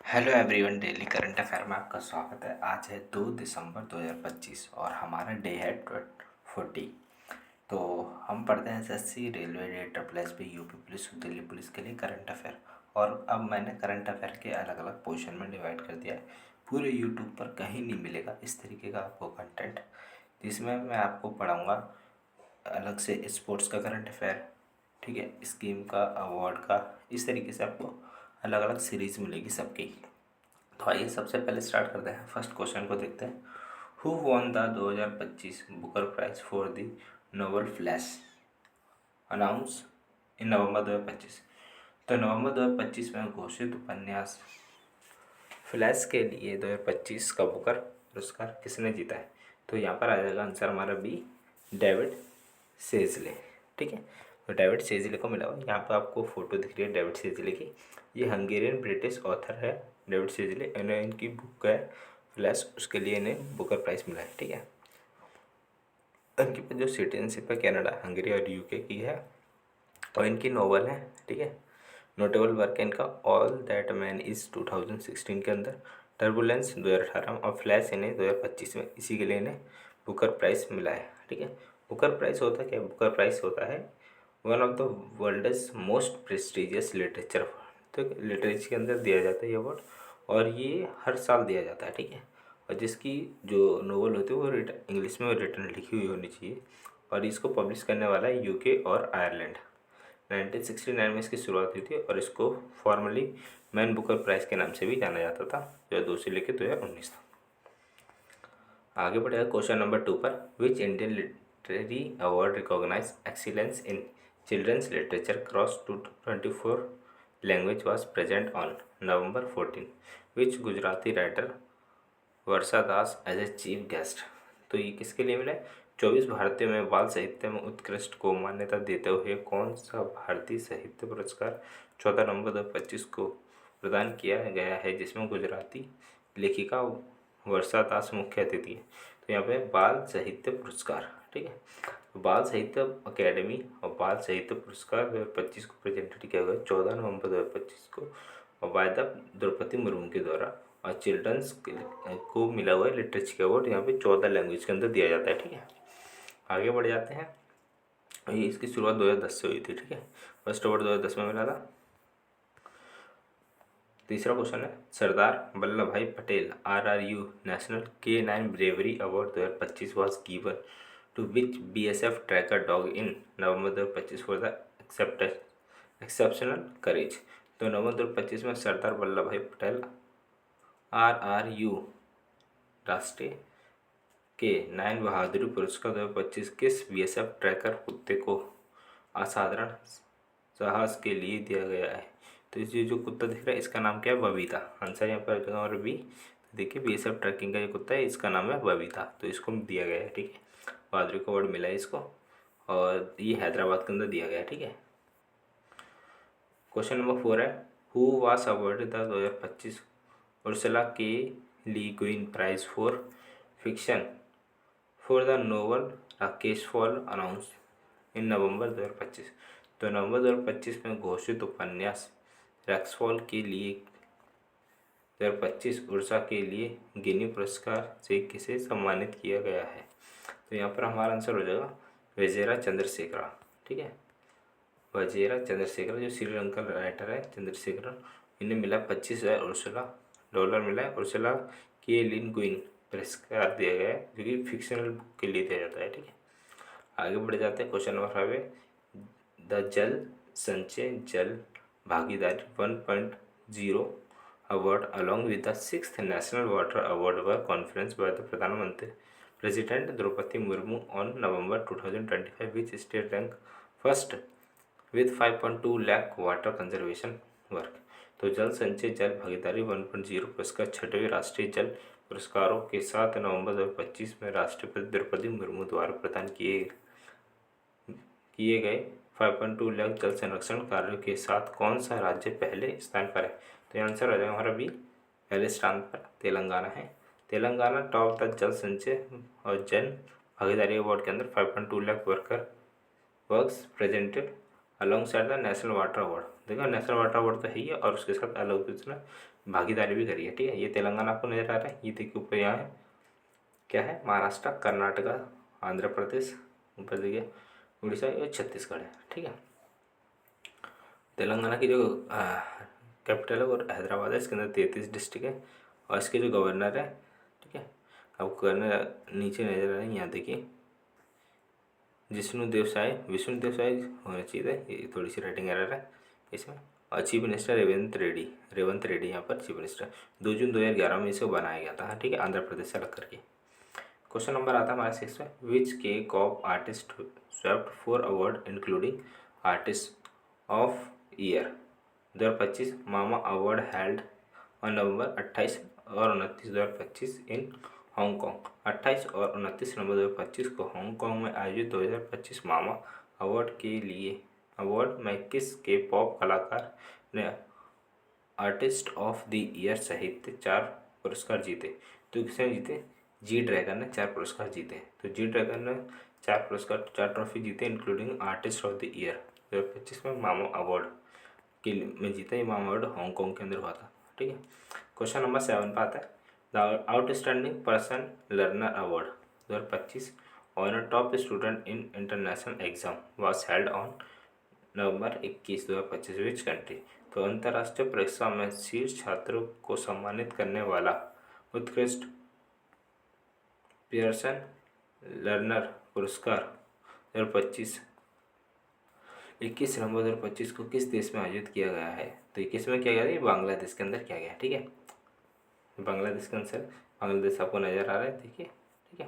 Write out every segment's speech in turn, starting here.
Hello everyone, daily current affair में आपका स्वागत है। आज है 2 दिसंबर 2025 और हमारा डे है 40। तो हम पढ़ते हैं SSC, railway, day triple SP, UP police, Delhi police के लिए करंट अफेयर। और अब मैंने करंट अफेयर के अलग अलग पोर्शन में डिवाइड कर दिया है। पूरे यूट्यूब पर कहीं नहीं मिलेगा इस तरीके का आपको कंटेंट, जिसमें मैं आपको पढ़ाऊँगा अलग से स्पोर्ट्स का करंट अफेयर, ठीक है, स्कीम का, अवार्ड का, इस तरीके से आपको अलग अलग सीरीज़ मिलेगी सबकी। तो आइए सबसे पहले स्टार्ट करते हैं। फर्स्ट क्वेश्चन को देखते हैं। Who won the 2025 Booker prize for the novel Flesh announce in November 2025। तो नवंबर 2025 में घोषित उपन्यास फ्लैश के लिए 2025 का बुकर पुरस्कार किसने जीता है? तो यहाँ पर आ जाएगा आंसर हमारा बी, डेविड सेजले। ठीक है, तो डेविड सेजले को मिला हुआ। यहाँ पर आपको फोटो दिख रही है डेविड सेजले की। ये हंगेरियन ब्रिटिश ऑथर है डेविड सेजले। इन्हें इनकी बुक है फ्लैश, उसके लिए इन्हें बुकर प्राइज़ मिला है। ठीक है, इनकी जो सिटीजनशिप है कनाडा, हंगरी और यूके की है, और इनकी नॉवल है। ठीक है, नोटेबल वर्क है इनका ऑल दैट मैन इज़ 2016 के अंदर, टर्बुलेंस 2018 और फ्लैश इन्हें 2025 में, इसी के लिए इन्हें बुकर प्राइज़ मिला है। ठीक है, बुकर प्राइज़ होता है क्या? बुकर प्राइज़ होता है one of the world's most prestigious literature. तो लिटरेचर के अंदर दिया जाता है ये अवार्ड, और ये हर साल दिया जाता है। ठीक है, और जिसकी जो नोवेल होती है वो इंग्लिश में रिटर्न लिखी हुई होनी चाहिए, और इसको पब्लिश करने वाला है यूके और आयरलैंड। 1969 में इसकी शुरुआत हुई थी, और इसको फॉर्मली मैन बुकर प्राइज़ के नाम से भी जाना जाता था, 2002 से लेकर 2019 तक। आगे बढ़ेगा क्वेश्चन नंबर 2 पर। Which Indian literary award recognize excellence in children's literature cross 224 language was present on November 14? Which Gujarati writer Varsha Das as a chief guest? तो ये किसके लिए मिला है? 24 भारतीयों में बाल साहित्य में उत्कृष्ट को मान्यता देते हुए कौन सा भारतीय साहित्य पुरस्कार 14 नवंबर 2025 को प्रदान किया गया है, जिसमें गुजराती लेखिका वर्षा दास मुख्य अतिथि है? तो यहाँ पे बाल साहित्य पुरस्कार। ठीक है, तो बाल साहित्य अकेडमी और बाल साहित्य पुरस्कार 2025 को प्रेजेंटेड किया गया 14 नवंबर 2025 को, और बाय द द्रौपदी मुर्मू के द्वारा। और चिल्ड्रंस को मिला हुआ है लिटरेचर के अवार्ड, यहाँ पे 14 लैंग्वेज के अंदर दिया जाता है। ठीक है, आगे बढ़ जाते हैं। ये इसकी शुरुआत 2010 से हुई थी। ठीक है, फर्स्ट अवार्ड 2010 में मिला था। तीसरा क्वेश्चन है, Sardar Vallabh Bhai Patel RRU national K9 bravery award 2025 was given to which BSF tracker dog in November 2025 for the exceptional courage? तो नवंबर 2025 में सरदार वल्लभ भाई पटेल RRU राष्ट्रीय K9 बहादुरी पुरस्कार 2025 किस BSF ट्रैकर कुत्ते को असाधारण साहस के लिए दिया गया है? तो ये जो कुत्ता दिख रहा है इसका नाम क्या है? बबीता। आंसर यहाँ पर और भी देखिए, BSF ट्रैकिंग का जो कुत्ता है इसका नाम है बबीता, तो इसको दिया गया है। ठीक है, बहादुरी का अवार्ड मिला है इसको, और ये हैदराबाद के अंदर दिया गया है। ठीक है, क्वेश्चन नंबर 4 है, हु वास awarded the 2025 Ursula K Le Guin prize for fiction for the novel Rakesfall announce in November 2025? तो नवंबर 2025 में घोषित उपन्यास रैक्सफॉल के लिए 2025 उर्सा के लिए गिनी पुरस्कार से किसे सम्मानित किया गया है? तो यहाँ पर हमारा आंसर हो जाएगा वजेरा चंद्रशेखर। ठीक है, वजेरा चंद्रशेखर जो श्रीलंकन राइटर है चंद्रशेखर, इन्हें मिला 25,000 उर्सुला डॉलर मिला है। उर्सुला के लिन गुइन पुरस्कार दिया गया है, जो कि फिक्शनल बुक के लिए दिया जाता है। ठीक है, आगे बढ़ जाते हैं। क्वेश्चन नंबर 5 है, द जल संचय Jal Bhagidari 1.0 award along with the 6th national water award were conference by the प्रधानमंत्री president Draupadi Murmu on November 2025 which state rank first with 5.2 lakh water conservation work? तो जल संचय जल भागीदारी 1.0 पुरस्कार 6वें राष्ट्रीय जल पुरस्कारों के साथ नवंबर 2025 में राष्ट्रपति द्रौपदी मुर्मू द्वारा प्रदान किए गए 5.2 लाख जल संरक्षण कार्यों के साथ कौन सा राज्य पहले स्थान पर है? तो आंसर हो जाएगा हमारा बी, पहले स्थान पर तेलंगाना है। तेलंगाना टॉप द जल संचय और जन भागीदारी अवार्ड के अंदर 5.2 lakh worker works presented along side the national water award देखो नेशनल वाटर बोर्ड तो है ही है और उसके साथ अलग उसने भागीदारी भी करी है, ठीक है। ये तेलंगाना आपको नज़र आ रहा है, ये देखिए ऊपर यहाँ है क्या है, महाराष्ट्र, कर्नाटका, आंध्र प्रदेश, ऊपर देखिए उड़ीसा और छत्तीसगढ़ है, ठीक है। तेलंगाना की जो कैपिटल है वो हैदराबाद है, इसके अंदर 33 डिस्ट्रिक्ट है और इसके जो गवर्नर है, ठीक है, आपको गवर्नर नीचे नजर आ रहे हैं, यहाँ देखिए विष्णुदेव साय होना चाहिए था, ये थोड़ी सी राइटिंग एरर है इसमें। और चीफ मिनिस्टर रेवंत रेड्डी यहाँ पर चीफ मिनिस्टर 2 जून 2011 में इसे बनाया गया था, ठीक है, आंध्र प्रदेश से अलग करके। क्वेश्चन नंबर आता है हमारे 6 में, which K pop artist swept 4 award including artist of year 2025 MAMA award held और नवंबर 28 और 29 2025 इन हांगकांग। 28 और 29 नवंबर 2025 को हांगकांग में आयोजित 2025 मामा अवार्ड के लिए अवार्ड में किस के पॉप कलाकार ने आर्टिस्ट ऑफ द ईयर सहित 4 पुरस्कार जीते? तो किसने जीते? जी ड्रैगन ने 4 पुरस्कार जीते। तो जी ड्रैगन ने 4 पुरस्कार, 4 ट्रॉफी जीते including artist of the year 2025 में मामा अवार्ड के में जीता। ये मामा अवार्ड हांगकांग के अंदर हुआ था, ठीक है। क्वेश्चन नंबर 7 पर आता है, the outstanding person learner award 2025 on top student in international exam was held on November 21 2025 which country? तो अंतर्राष्ट्रीय परीक्षा में शीर्ष छात्रों को सम्मानित करने वाला उत्कृष्ट पियर्सन लर्नर पुरस्कार 2025 21 नवंबर 2025 को किस देश में आयोजित किया गया है? तो 21 में किया गया है, बांग्लादेश के अंदर किया गया, ठीक है। बांग्लादेश के अंदर, बांग्लादेश आपको नज़र आ रहा है, देखिए, ठीक है।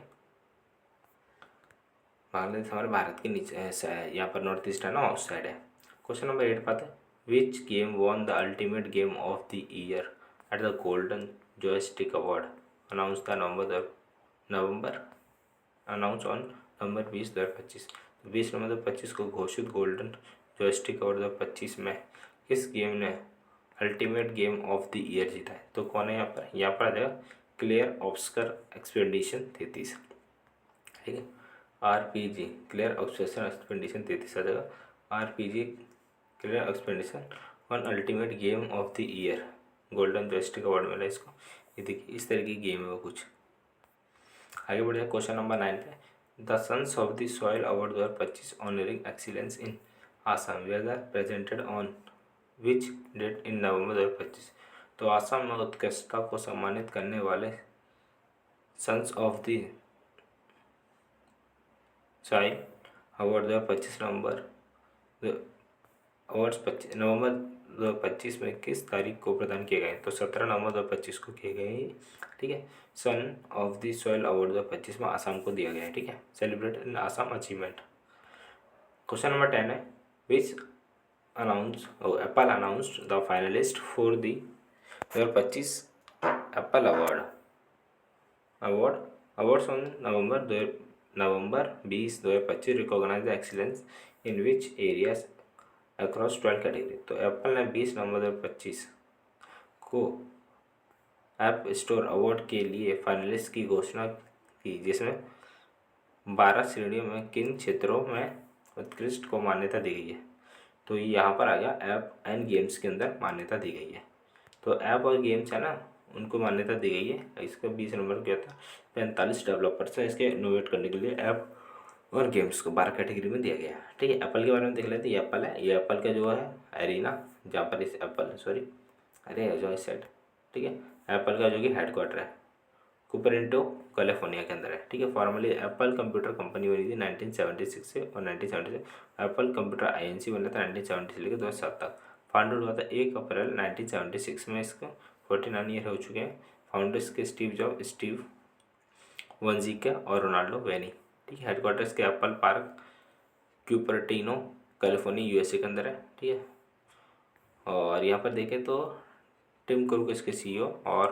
बांग्लादेश हमारे भारत के नीचे यहाँ पर नॉर्थ ईस्ट है ना, उस साइड है। क्वेश्चन नंबर 8 पाते हैं, which game won the ultimate game of the year at the golden joystick award announce the November announce on November 20 2025। 20 नवंबर 2025 को घोषित गोल्डन जॉयस्टिक अवार्ड 2025 में किस गेम ने ultimate game of the year जीता है? तो कौन है यहाँ पर? यहाँ पर आ जाएगा क्लियर ऑब्स्कर एक्सपेडिशन 33, ठीक है। RPG क्लियर ऑब्सेशन एक्सपेडिशन 33 आ जाएगा। RPG clear expedition on ultimate game of the year golden joystick award मिला इसको। ये देखिए इस तरह की गेम है वो कुछ। आगे बढ़े क्वेश्चन नंबर 9 पे, the sons of the soil award 2025 honouring excellence in Assam were presented on which date in November 2025। तो आसाम में उत्कृष्टता को सम्मानित करने वाले sons of the soil award 2025 नवंबर 2025 में किस तारीख को प्रदान किए गए? तो 17 नवंबर 2025 को किए गए हैं, ठीक है। Son of the soil award 2025 में आसाम को दिया गया है, ठीक है। Celebrate in Assam achievement. Question number 10 है, which Apple announced the finalist for the 2025 Apple awards on November 20 2025 recognise the excellence in which areas across 12 category. तो एप्पल ने 20 नवंबर 2025 को ऐप स्टोर अवार्ड के लिए फाइनलिस्ट की घोषणा की, जिसमें 12 श्रेणियों में किन क्षेत्रों में उत्कृष्ट को मान्यता दी गई है? तो यहाँ पर आ गया ऐप एंड गेम्स के अंदर मान्यता दी गई है। तो ऐप और गेम्स है ना, उनको मान्यता दी गई है। इसका 20 नंबर क्या था, 45 डेवलपर्स है इसके इनोवेट करने के लिए ऐप और गेम्स को 12 कैटेगरी में दिया गया है, ठीक है। एप्पल के बारे में देख लेते हैं। ये एप्पल है, ये एप्पल का जो है एरिना, जहाँ पर इस एप्पल जो इस साइड, ठीक है, एप्पल का जो कि हेडक्वार्टर है कुपरेंटो कैलिफोर्निया के अंदर है, ठीक है। फॉर्मली एप्पल कंप्यूटर कंपनी बनी थी 1976 से और 1976 एप्पल कंप्यूटर INC बना था 1970 से लेकर 2007 तक। फाउंडेड हुआ था 1 अप्रैल 1976 में। इसको 49 ईयर हो चुके हैं। फाउंडर्स के स्टीव वंजिका और रोनाल्डो वेनी, ठीक है। हेडक्वार्टर्स के एप्पल पार्क क्यूपरटिनो कैलिफोर्निया USA के अंदर है, ठीक है। और यहाँ पर देखें तो टिम कुक इसके CEO और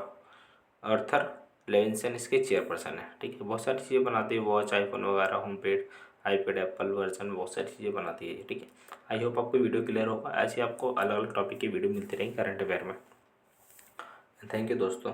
अर्थर लेविंसन इसके चेयरपर्सन है, ठीक है। बहुत सारी चीज़ें बनाती है, वॉच, आईफोन वगैरह, home paid, iPad, Apple version, बहुत सारी चीज़ें बनाती है, ठीक है। आई होप आपको वीडियो क्लियर होगा। ऐसे आपको अलग अलग टॉपिक की वीडियो मिलती रहेंगी करंट अफेयर में। थैंक यू दोस्तों।